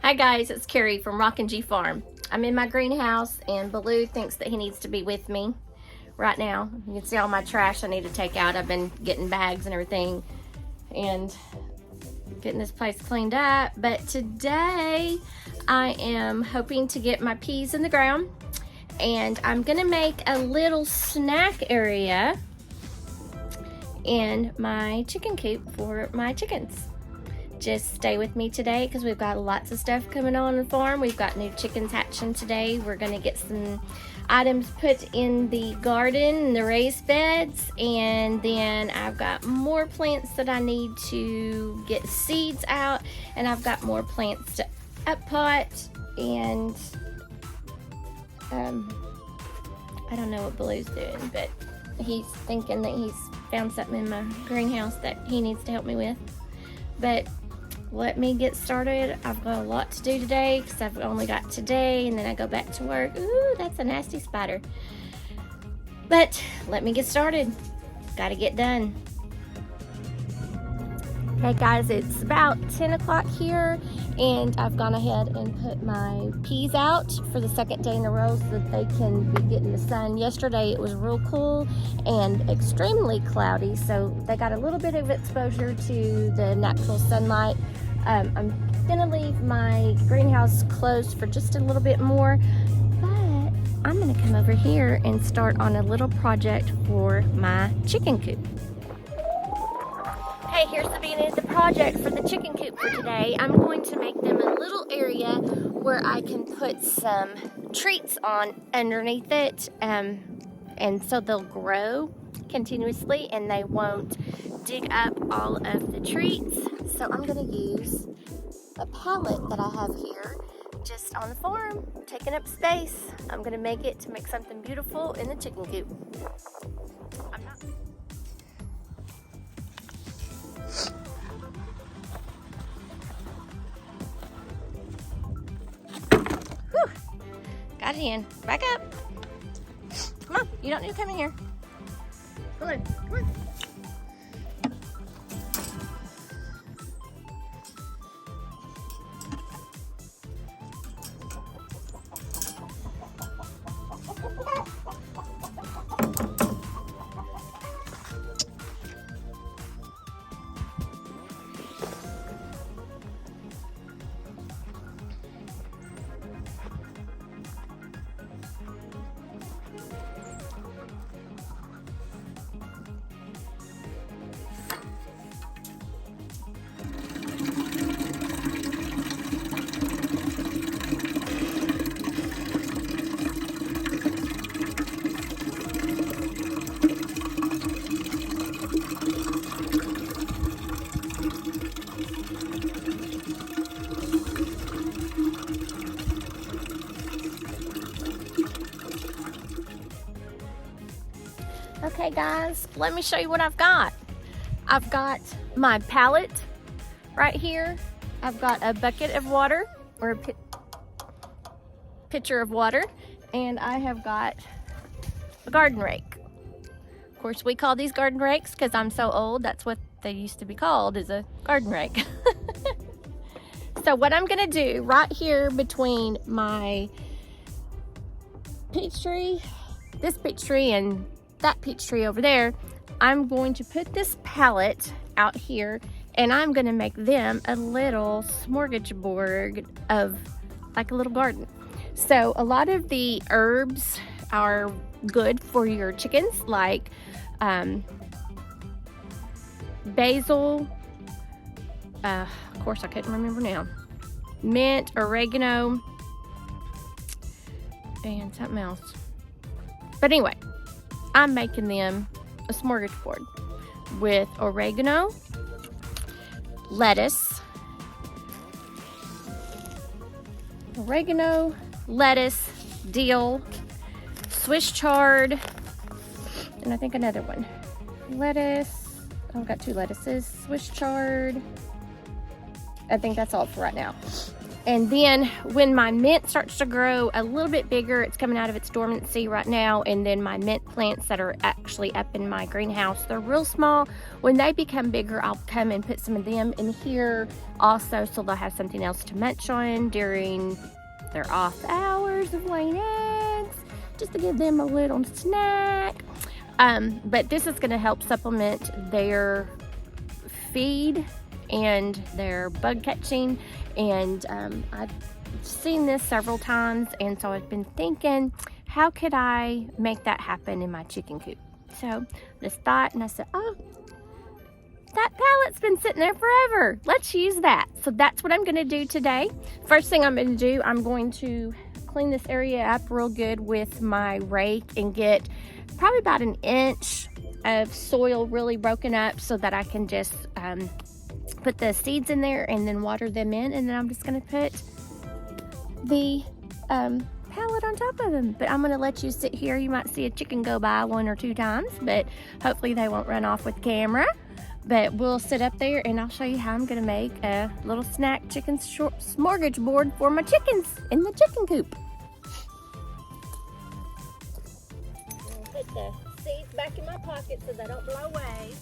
Hi guys, it's Carrie from Rockin G Farm. I'm in my greenhouse and Baloo thinks that he needs to be with me right now. You can see all my trash I need to take out. I've been getting bags and everything and getting this place cleaned up. But today I am hoping to get my peas in the ground and I'm gonna make a little snack area in my chicken coop for my chickens. Just stay with me today because we've got lots of stuff coming on the farm. We've got new chickens hatching today. We're going to get some items put in the garden, the raised beds, and then I've got more plants that I need to get seeds out, and I've got more plants to up pot, and I don't know what Baloo's doing, but he's thinking that he's found something in my greenhouse that he needs to help me with. But let me get started. I've got a lot to do today because I've only got today and then I go back to work. Ooh, that's a nasty spider. But let me get started. Gotta get done. Okay guys, it's about 10 o'clock here and I've gone ahead and put my peas out for the second day in a row so that they can be getting the sun. Yesterday it was real cool and extremely cloudy, so they got a little bit of exposure to the natural sunlight. I'm gonna leave my greenhouse closed for just a little bit more, but I'm gonna come over here and start on a little project for my chicken coop. Hey, here's the beginning of the project for the chicken coop for today. I'm going to make them a little area where I can put some treats on underneath it, and so they'll grow continuously and they won't dig up all of the treats. So I'm going to use a pallet that I have here just on the farm, taking up space. I'm going to make it to make something beautiful in the chicken coop. Whew. Got it in. Back up. Come on, you don't need to come in here. Come on, come on. Okay guys, let me show you what I've got. I've got my pallet right here. I've got a bucket of water, or a pitcher of water, and I have got a garden rake. Of course, we call these garden rakes because I'm so old. That's what they used to be called, is a garden rake. So what I'm gonna do right here between my peach tree, this peach tree, and that peach tree over there, I'm going to put this pallet out here and I'm going to make them a little smorgasbord of like a little garden. So a lot of the herbs are good for your chickens, like basil, of course I couldn't remember now, mint, oregano, and something else. But anyway, I'm making them a smorgasbord with oregano, lettuce, dill, Swiss chard, and I think another one. Lettuce, oh, I've got two lettuces, Swiss chard. I think that's all for right now. And then when my mint starts to grow a little bit bigger, it's coming out of its dormancy right now, and then my mint plants that are actually up in my greenhouse, they're real small. When they become bigger, I'll come and put some of them in here also, so they'll have something else to munch on during their off hours of laying eggs, just to give them a little snack. But this is going to help supplement their feed and their bug catching, and I've seen this several times, and so I've been thinking, how could I make that happen in my chicken coop? So just thought, and I said, oh, that pallet's been sitting there forever, let's use that. So that's what I'm going to do today. First thing I'm going to do, I'm going to clean this area up real good with my rake and get probably about an inch of soil really broken up, so that I can just put the seeds in there and then water them in, and then I'm just going to put the pallet on top of them. But I'm going to let you sit here. You might see a chicken go by 1 or 2 times, but hopefully they won't run off with camera. But we'll sit up there and I'll show you how I'm going to make a little snack chicken smorgasbord for my chickens in the chicken coop. Put the seeds back in my pocket so they don't blow away.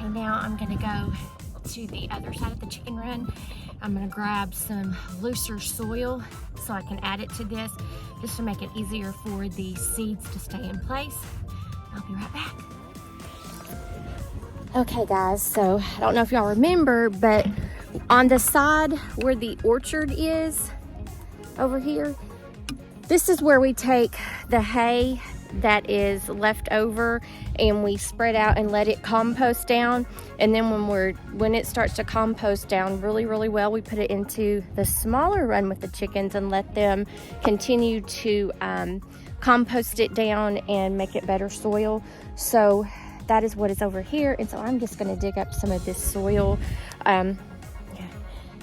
Okay, now I'm gonna go to the other side of the chicken run. I'm gonna grab some looser soil so I can add it to this, just to make it easier for the seeds to stay in place. I'll be right back. Okay guys, so I don't know if y'all remember, but on the side where the orchard is over here, this is where we take the hay that is left over and we spread out and let it compost down. And then when it starts to compost down really well, we put it into the smaller run with the chickens and let them continue to compost it down and make it better soil. So that is what is over here. And so I'm just going to dig up some of this soil. Yeah.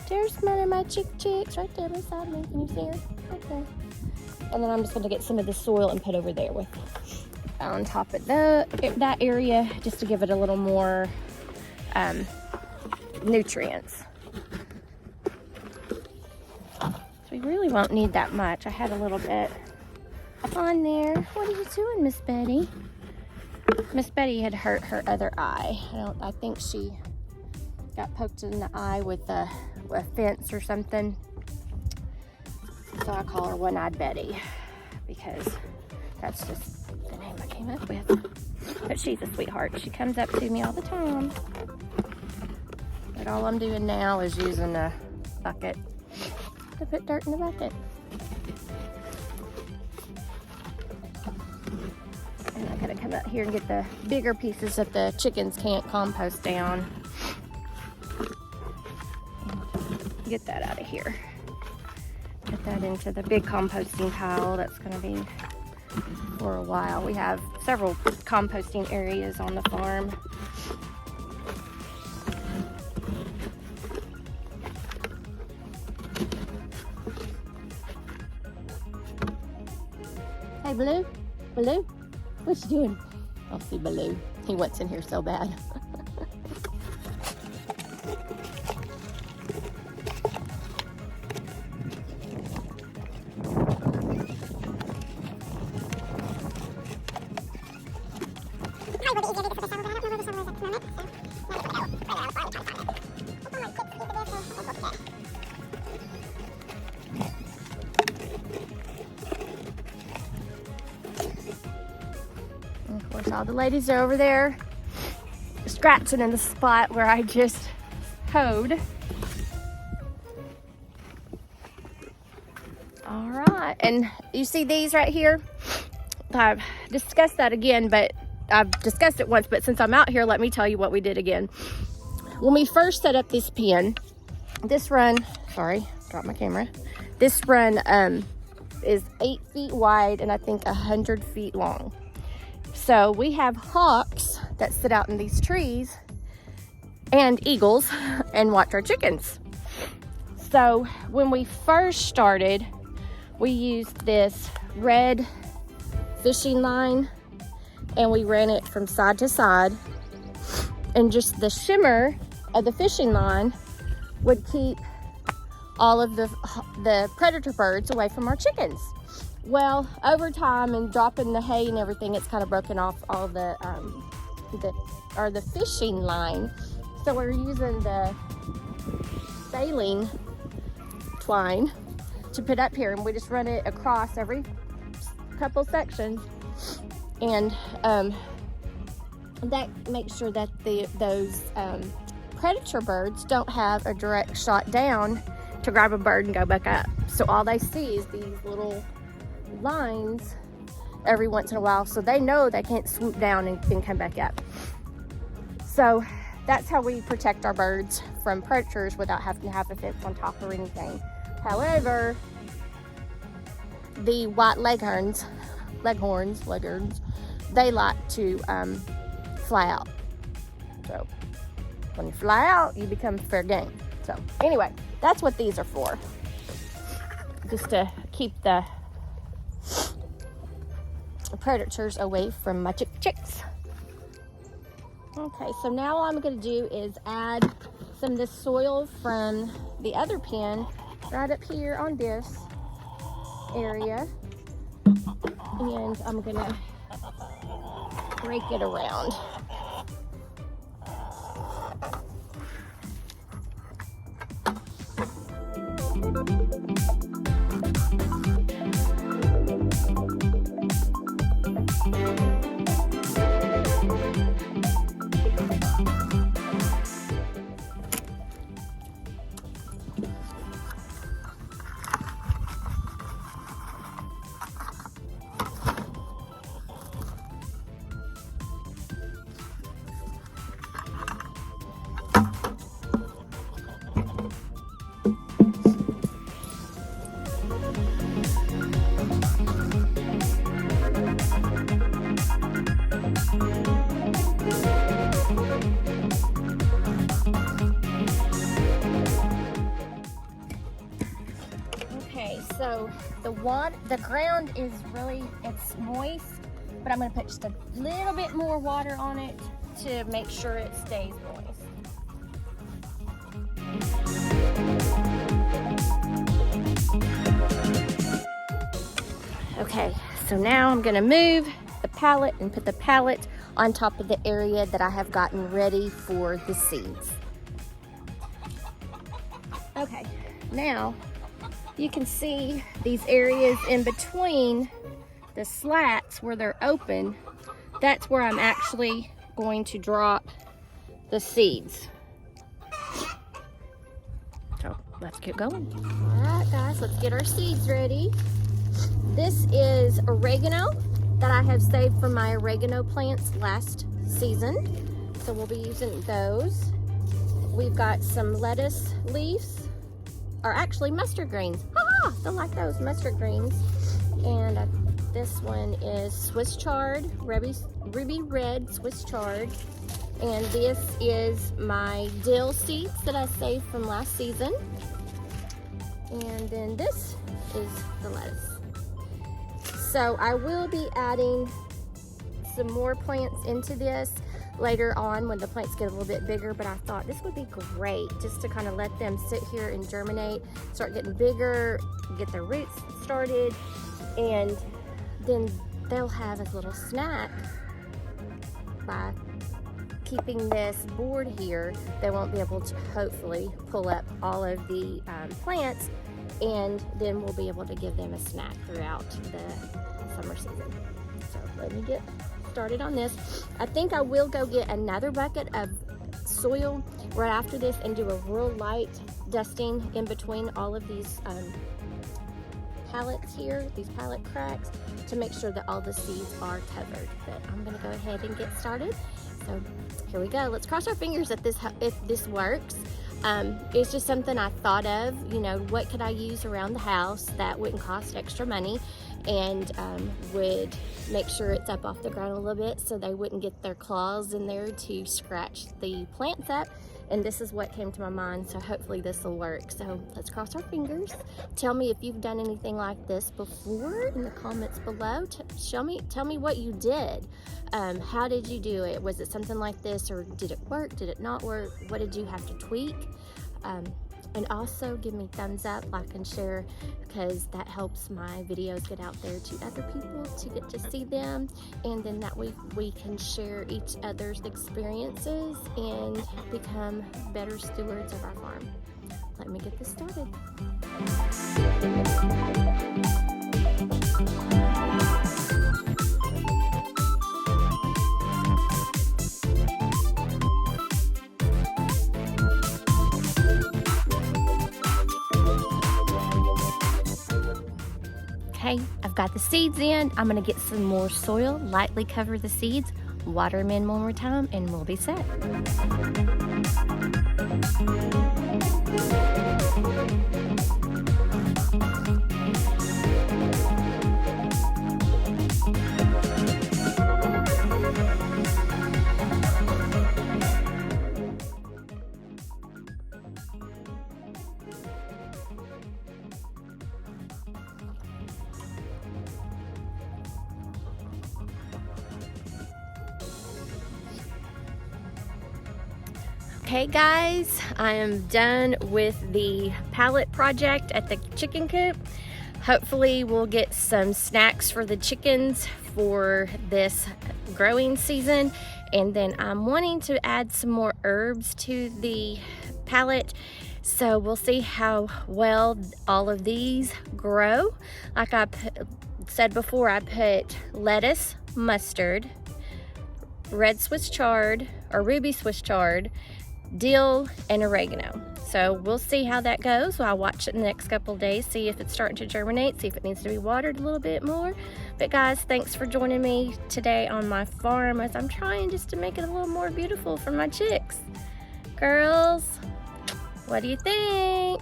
There's one of my chicks right there beside me. Can you see her? Okay. And then I'm just going to get some of the soil and put over there with on top of that area, just to give it a little more nutrients. So we really won't need that much. I had a little bit on there. What are you doing, Miss Betty? Miss Betty had hurt her other eye. I think she got poked in the eye with a fence or something. So I call her One-Eyed Betty because that's just the name I came up with. But she's a sweetheart. She comes up to me all the time. But all I'm doing now is using a bucket to put dirt in the bucket. And I gotta come out here and get the bigger pieces that the chickens can't compost down. Get that out of here. Put that into the big composting pile that's going to be for a while. We have several composting areas on the farm. Hey, Baloo? Baloo? What you doing? I'll see Baloo. He wants in here so bad. Of course, all the ladies are over there scratching in the spot where I just hoed. All right, and you see these right here? I've discussed that again, but I've discussed it once, but since I'm out here, let me tell you what we did again. When we first set up this pen, this run, sorry, dropped my camera. This run is 8 feet wide and I think 100 feet long. So we have hawks that sit out in these trees and eagles and watch our chickens. So when we first started, we used this red fishing line and we ran it from side to side, and just the shimmer of the fishing line would keep all of the predator birds away from our chickens. Well, over time and dropping the hay and everything, it's kind of broken off all the fishing line. So we're using the sailing twine to put up here, and we just run it across every couple sections, and that makes sure that those predator birds don't have a direct shot down to grab a bird and go back up. So all they see is these little lines every once in a while, so they know they can't swoop down and come back up. So that's how we protect our birds from predators without having to have a fence on top or anything. However, the white leghorns, they like to fly out. So when you fly out, you become fair game. So anyway, that's what these are for. Just to keep the predators away from my chicks. Okay, so now all I'm gonna do is add some of this soil from the other pen right up here on this area, and I'm gonna rake it around. So the ground is really, it's moist, but I'm going to put just a little bit more water on it to make sure it stays moist. Okay, so now I'm going to move the pallet and put the pallet on top of the area that I have gotten ready for the seeds. Okay, now you can see these areas in between the slats where they're open. That's where I'm actually going to drop the seeds. So let's get going. All right, guys, let's get our seeds ready. This is oregano that I have saved from my oregano plants last season. So we'll be using those. We've got some lettuce leaves, or actually mustard greens. Still like those mustard greens. And This one is Swiss chard, ruby red Swiss chard. And this is my dill seeds that I saved from last season. And then this is the lettuce. So I will be adding some more plants into this later on when the plants get a little bit bigger, but I thought this would be great just to kind of let them sit here and germinate, start getting bigger, get their roots started, and then they'll have a little snack by keeping this board here. They won't be able to hopefully pull up all of the plants, and then we'll be able to give them a snack throughout the summer season. So let me get started on this. I think I will go get another bucket of soil right after this and do a real light dusting in between all of these pallets here, these pallet cracks, to make sure that all the seeds are covered. But I'm gonna go ahead and get started. So here we go. Let's cross our fingers if this works. It's just something I thought of, you know, what could I use around the house that wouldn't cost extra money and would make sure it's up off the ground a little bit so they wouldn't get their claws in there to scratch the plants up. And this is what came to my mind, so hopefully this will work. So let's cross our fingers. Tell me if you've done anything like this before in the comments below. Tell me what you did. How did you do it? Was it something like this, or did it work? Did it not work? What did you have to tweak? And also give me thumbs up, like and share, because that helps my videos get out there to other people to get to see them, and then that way we can share each other's experiences and become better stewards of our farm. Let me get this started. Okay, I've got the seeds in. I'm gonna get some more soil, lightly cover the seeds, water them in one more time, and we'll be set. Okay guys, I am done with the pallet project at the chicken coop. Hopefully we'll get some snacks for the chickens for this growing season. And then I'm wanting to add some more herbs to the pallet. So we'll see how well all of these grow. Like I said before, I put lettuce, mustard, red Swiss chard or ruby Swiss chard, dill, and oregano. So we'll see how that goes. I'll watch it in the next couple of days, see if it's starting to germinate, see if it needs to be watered a little bit more. But guys, thanks for joining me today on my farm as I'm trying just to make it a little more beautiful for my chicks. Girls, what do you think?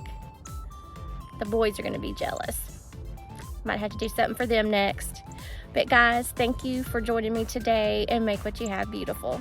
The boys are gonna be jealous. Might have to do something for them next. But guys, thank you for joining me today, and make what you have beautiful.